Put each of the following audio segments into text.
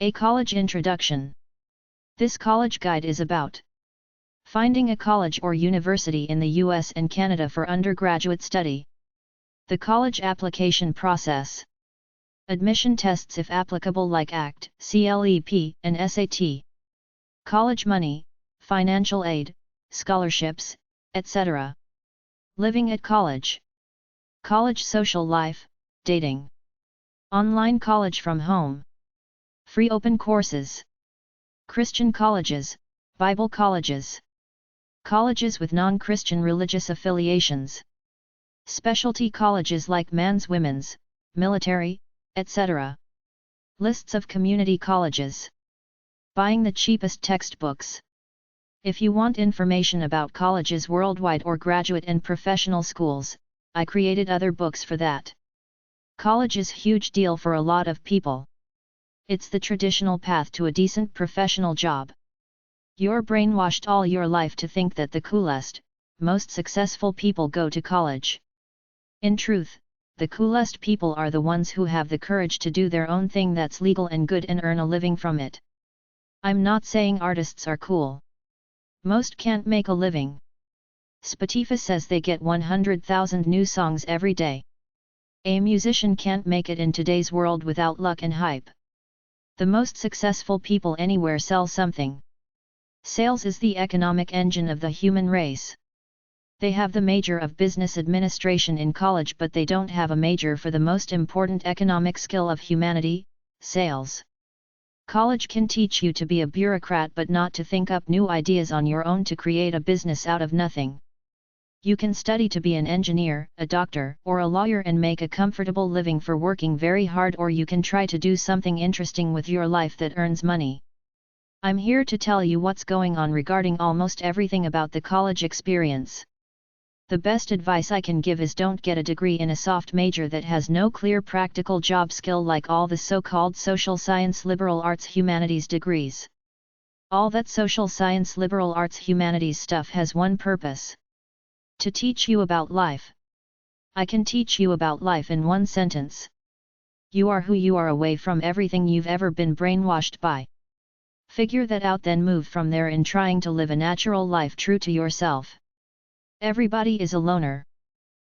A college introduction. This college guide is about finding a college or university in the US and Canada for undergraduate study. The college application process. Admission tests if applicable like ACT, CLEP, and SAT. College money, financial aid, scholarships, etc. Living at college. College social life, dating. Online college from home. Free open courses. Christian colleges, Bible colleges. Colleges with non-Christian religious affiliations. Specialty colleges like men's, women's, military, etc. Lists of community colleges. Buying the cheapest textbooks. If you want information about colleges worldwide or graduate and professional schools, I created other books for that. College is a huge deal for a lot of people. It's the traditional path to a decent professional job. You're brainwashed all your life to think that the coolest, most successful people go to college. In truth, the coolest people are the ones who have the courage to do their own thing that's legal and good and earn a living from it. I'm not saying artists are cool. Most can't make a living. Spotify says they get 100,000 new songs every day. A musician can't make it in today's world without luck and hype. The most successful people anywhere sell something. Sales is the economic engine of the human race. They have the major of business administration in college, but they don't have a major for the most important economic skill of humanity, sales. College can teach you to be a bureaucrat but not to think up new ideas on your own to create a business out of nothing. You can study to be an engineer, a doctor, or a lawyer and make a comfortable living for working very hard, or you can try to do something interesting with your life that earns money. I'm here to tell you what's going on regarding almost everything about the college experience. The best advice I can give is don't get a degree in a soft major that has no clear practical job skill like all the so-called social science, liberal arts, humanities degrees. All that social science, liberal arts, humanities stuff has one purpose: to teach you about life. I can teach you about life in one sentence. You are who you are away from everything you've ever been brainwashed by. Figure that out, then move from there in trying to live a natural life true to yourself. Everybody is a loner.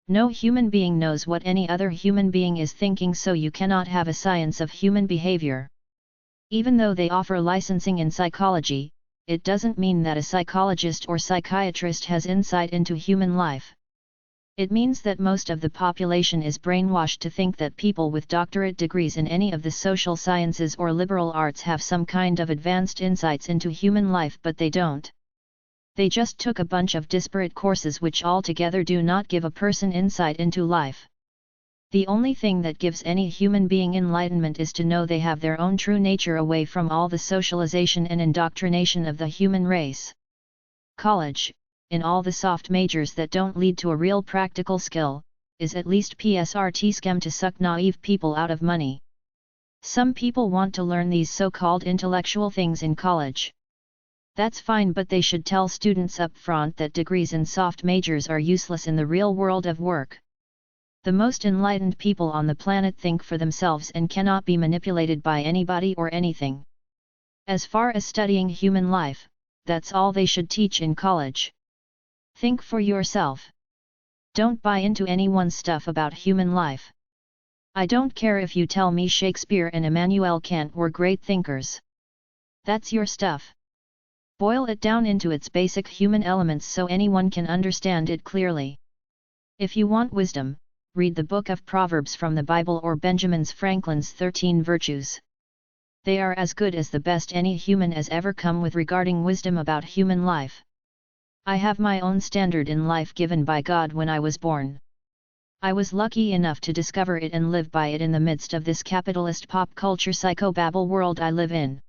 No human being knows what any other human being is thinking, so you cannot have a science of human behavior. Even though they offer licensing in psychology, it doesn't mean that a psychologist or psychiatrist has insight into human life. It means that most of the population is brainwashed to think that people with doctorate degrees in any of the social sciences or liberal arts have some kind of advanced insights into human life, but they don't. They just took a bunch of disparate courses which altogether do not give a person insight into life. The only thing that gives any human being enlightenment is to know they have their own true nature away from all the socialization and indoctrination of the human race. College, in all the soft majors that don't lead to a real practical skill, is at least PSRT scam to suck naive people out of money. Some people want to learn these so-called intellectual things in college. That's fine, but they should tell students up front that degrees in soft majors are useless in the real world of work. The most enlightened people on the planet think for themselves and cannot be manipulated by anybody or anything. As far as studying human life, that's all they should teach in college. Think for yourself. Don't buy into anyone's stuff about human life. I don't care if you tell me Shakespeare and Immanuel Kant were great thinkers. That's your stuff. Boil it down into its basic human elements so anyone can understand it clearly. If you want wisdom, read the book of Proverbs from the Bible or Benjamin Franklin's 13 Virtues. They are as good as the best any human has ever come with regarding wisdom about human life. I have my own standard in life given by God when I was born. I was lucky enough to discover it and live by it in the midst of this capitalist pop culture psychobabble world I live in.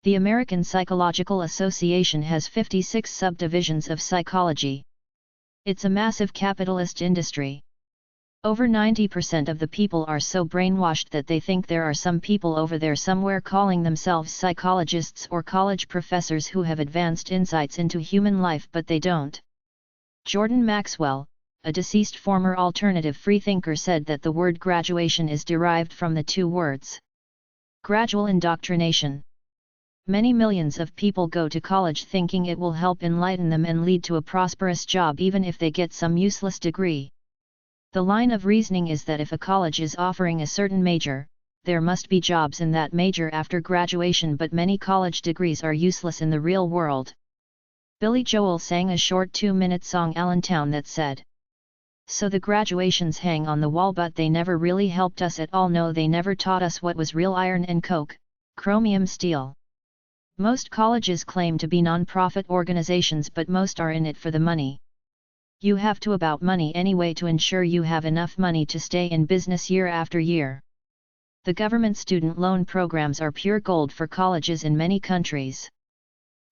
The American Psychological Association has 56 subdivisions of psychology. It's a massive capitalist industry. Over 90% of the people are so brainwashed that they think there are some people over there somewhere calling themselves psychologists or college professors who have advanced insights into human life, but they don't. Jordan Maxwell, a deceased former alternative freethinker, said that the word graduation is derived from the two words Gradual indoctrination. Many millions of people go to college thinking it will help enlighten them and lead to a prosperous job even if they get some useless degree. The line of reasoning is that if a college is offering a certain major, there must be jobs in that major after graduation, but many college degrees are useless in the real world. Billy Joel sang a short 2-minute song Allentown that said, "So the graduations hang on the wall but they never really helped us at all. No, they never taught us what was real iron and coke, chromium steel." Most colleges claim to be non-profit organizations, but most are in it for the money. You have to about money anyway to ensure you have enough money to stay in business year after year. The government student loan programs are pure gold for colleges in many countries.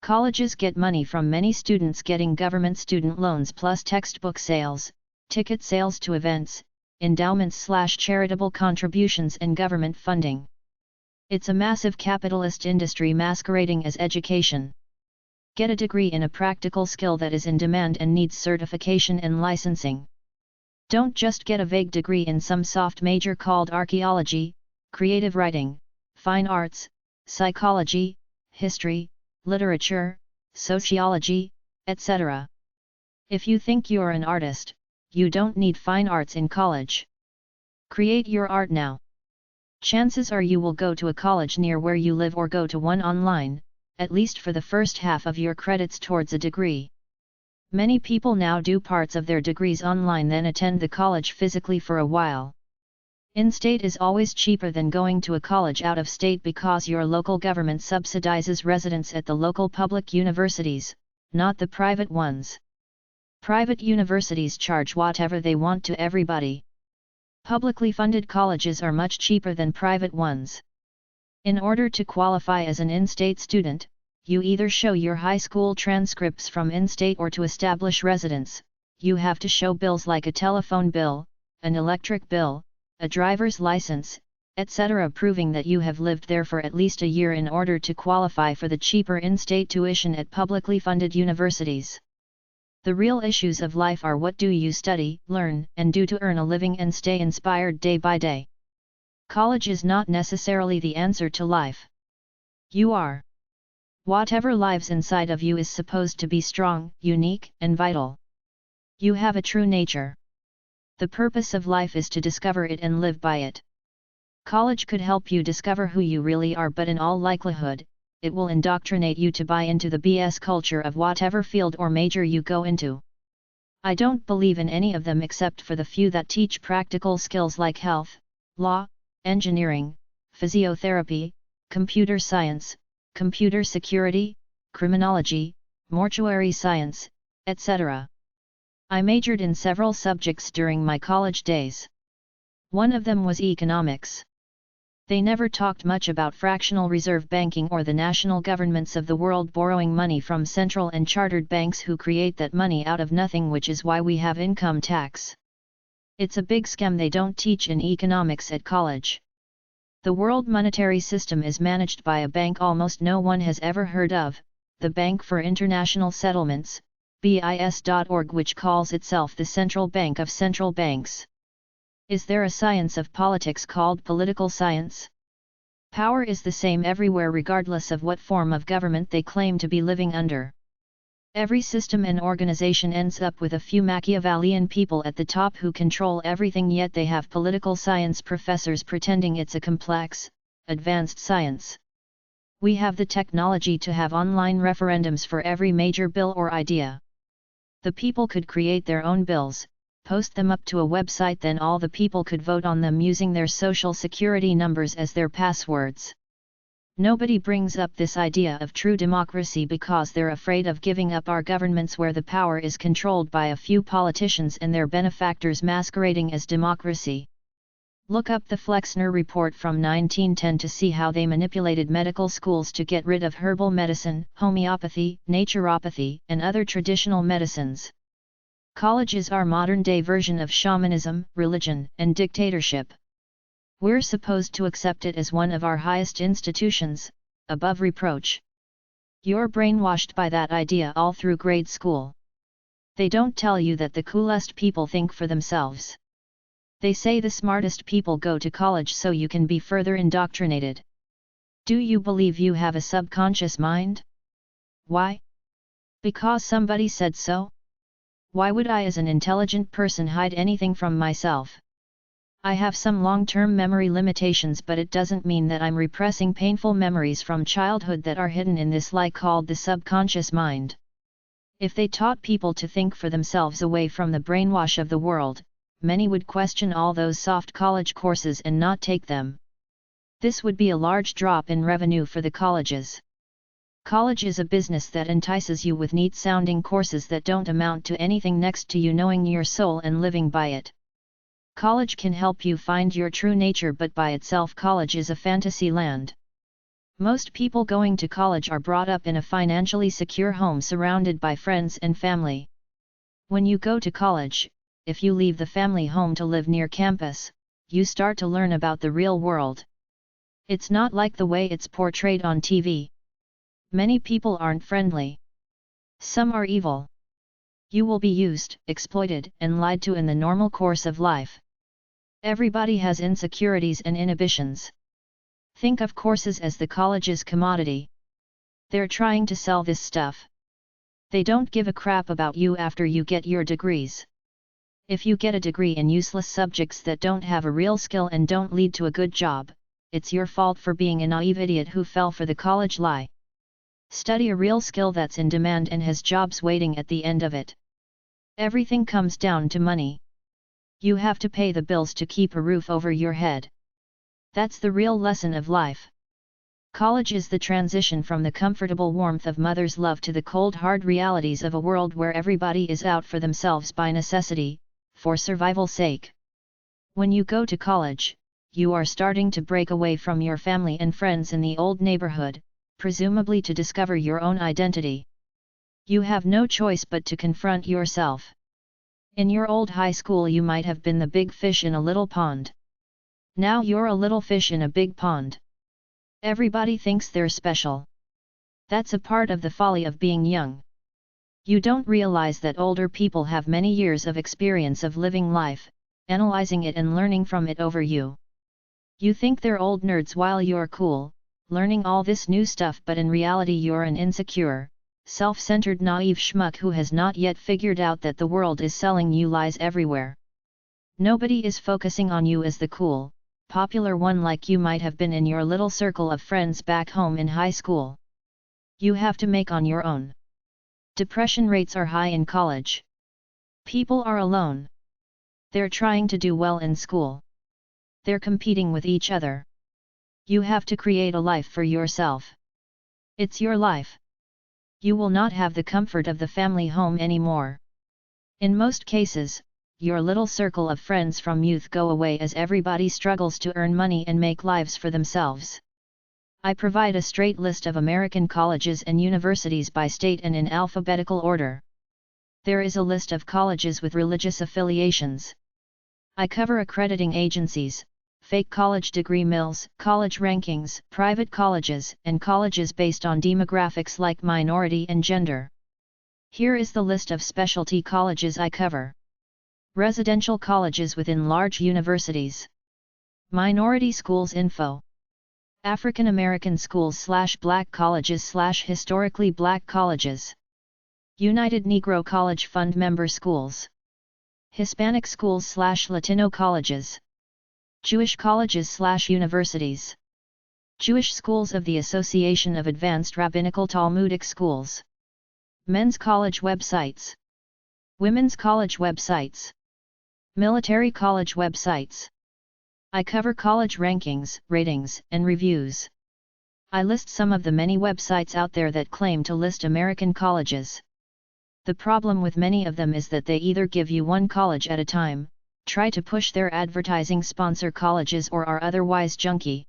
Colleges get money from many students getting government student loans plus textbook sales, ticket sales to events, endowments/charitable contributions and government funding. It's a massive capitalist industry masquerading as education. Get a degree in a practical skill that is in demand and needs certification and licensing. Don't just get a vague degree in some soft major called archaeology, creative writing, fine arts, psychology, history, literature, sociology, etc. If you think you're an artist, you don't need fine arts in college. Create your art now. Chances are you will go to a college near where you live or go to one online, at least for the first half of your credits towards a degree. Many people now do parts of their degrees online then attend the college physically for a while. In-state is always cheaper than going to a college out of state because your local government subsidizes residence at the local public universities, not the private ones. Private universities charge whatever they want to everybody. Publicly funded colleges are much cheaper than private ones. In order to qualify as an in-state student, you either show your high school transcripts from in-state or to establish residence, you have to show bills like a telephone bill, an electric bill, a driver's license, etc. proving that you have lived there for at least a year in order to qualify for the cheaper in-state tuition at publicly funded universities. The real issues of life are what do you study, learn, and do to earn a living and stay inspired day by day. College is not necessarily the answer to life. You are. Whatever lives inside of you is supposed to be strong, unique, and vital. You have a true nature. The purpose of life is to discover it and live by it. College could help you discover who you really are, but in all likelihood, it will indoctrinate you to buy into the BS culture of whatever field or major you go into. I don't believe in any of them except for the few that teach practical skills like health, law, engineering, physiotherapy, computer science, computer security, criminology, mortuary science, etc. I majored in several subjects during my college days. One of them was economics. They never talked much about fractional reserve banking or the national governments of the world borrowing money from central and chartered banks who create that money out of nothing, which is why we have income tax. It's a big scam they don't teach in economics at college. The world monetary system is managed by a bank almost no one has ever heard of, the Bank for International Settlements, BIS.org, which calls itself the central bank of central banks. Is there a science of politics called political science? Power is the same everywhere regardless of what form of government they claim to be living under. Every system and organization ends up with a few Machiavellian people at the top who control everything, yet they have political science professors pretending it's a complex, advanced science. We have the technology to have online referendums for every major bill or idea. The people could create their own bills, post them up to a website, then all the people could vote on them using their social security numbers as their passwords. Nobody brings up this idea of true democracy because they're afraid of giving up our governments where the power is controlled by a few politicians and their benefactors masquerading as democracy. Look up the Flexner Report from 1910 to see how they manipulated medical schools to get rid of herbal medicine, homeopathy, naturopathy, and other traditional medicines. College is our modern-day version of shamanism, religion, and dictatorship. We're supposed to accept it as one of our highest institutions, above reproach. You're brainwashed by that idea all through grade school. They don't tell you that the coolest people think for themselves. They say the smartest people go to college so you can be further indoctrinated. Do you believe you have a subconscious mind? Why? Because somebody said so? Why would I as an intelligent person hide anything from myself? I have some long-term memory limitations, but it doesn't mean that I'm repressing painful memories from childhood that are hidden in this lie called the subconscious mind. If they taught people to think for themselves away from the brainwash of the world, many would question all those soft college courses and not take them. This would be a large drop in revenue for the colleges. College is a business that entices you with neat-sounding courses that don't amount to anything next to you knowing your soul and living by it. College can help you find your true nature, but by itself college is a fantasy land. Most people going to college are brought up in a financially secure home surrounded by friends and family. When you go to college, if you leave the family home to live near campus, you start to learn about the real world. It's not like the way it's portrayed on TV. Many people aren't friendly. Some are evil. You will be used, exploited, and lied to in the normal course of life. Everybody has insecurities and inhibitions. Think of courses as the college's commodity. They're trying to sell this stuff. They don't give a crap about you after you get your degrees. If you get a degree in useless subjects that don't have a real skill and don't lead to a good job, it's your fault for being a naive idiot who fell for the college lie. Study a real skill that's in demand and has jobs waiting at the end of it. Everything comes down to money. You have to pay the bills to keep a roof over your head. That's the real lesson of life. College is the transition from the comfortable warmth of mother's love to the cold hard realities of a world where everybody is out for themselves by necessity, for survival's sake. When you go to college, you are starting to break away from your family and friends in the old neighborhood, presumably to discover your own identity. You have no choice but to confront yourself. In your old high school you might have been the big fish in a little pond. Now you're a little fish in a big pond. Everybody thinks they're special. That's a part of the folly of being young. You don't realize that older people have many years of experience of living life, analyzing it and learning from it over you. You think they're old nerds while you're cool, learning all this new stuff, but in reality you're an insecure, self-centered naive schmuck who has not yet figured out that the world is selling you lies everywhere. Nobody is focusing on you as the cool, popular one like you might have been in your little circle of friends back home in high school. You have to make on your own. Depression rates are high in college. People are alone. They're trying to do well in school. They're competing with each other. You have to create a life for yourself. It's your life. You will not have the comfort of the family home anymore. In most cases, your little circle of friends from youth go away as everybody struggles to earn money and make lives for themselves. I provide a straight list of American colleges and universities by state and in alphabetical order. There is a list of colleges with religious affiliations. I cover accrediting agencies, fake college degree mills, college rankings, private colleges, and colleges based on demographics like minority and gender. Here is the list of specialty colleges I cover. Residential colleges within large universities. Minority schools info. African American schools / black colleges / historically black colleges. United Negro College Fund member schools. Hispanic schools / Latino colleges. Jewish colleges / universities. Jewish schools of the Association of Advanced Rabbinical Talmudic Schools. Men's college websites. Women's college websites. Military college websites. I cover college rankings, ratings, and reviews. I list some of the many websites out there that claim to list American colleges. The problem with many of them is that they either give you one college at a time, try to push their advertising sponsor colleges, or are otherwise junky.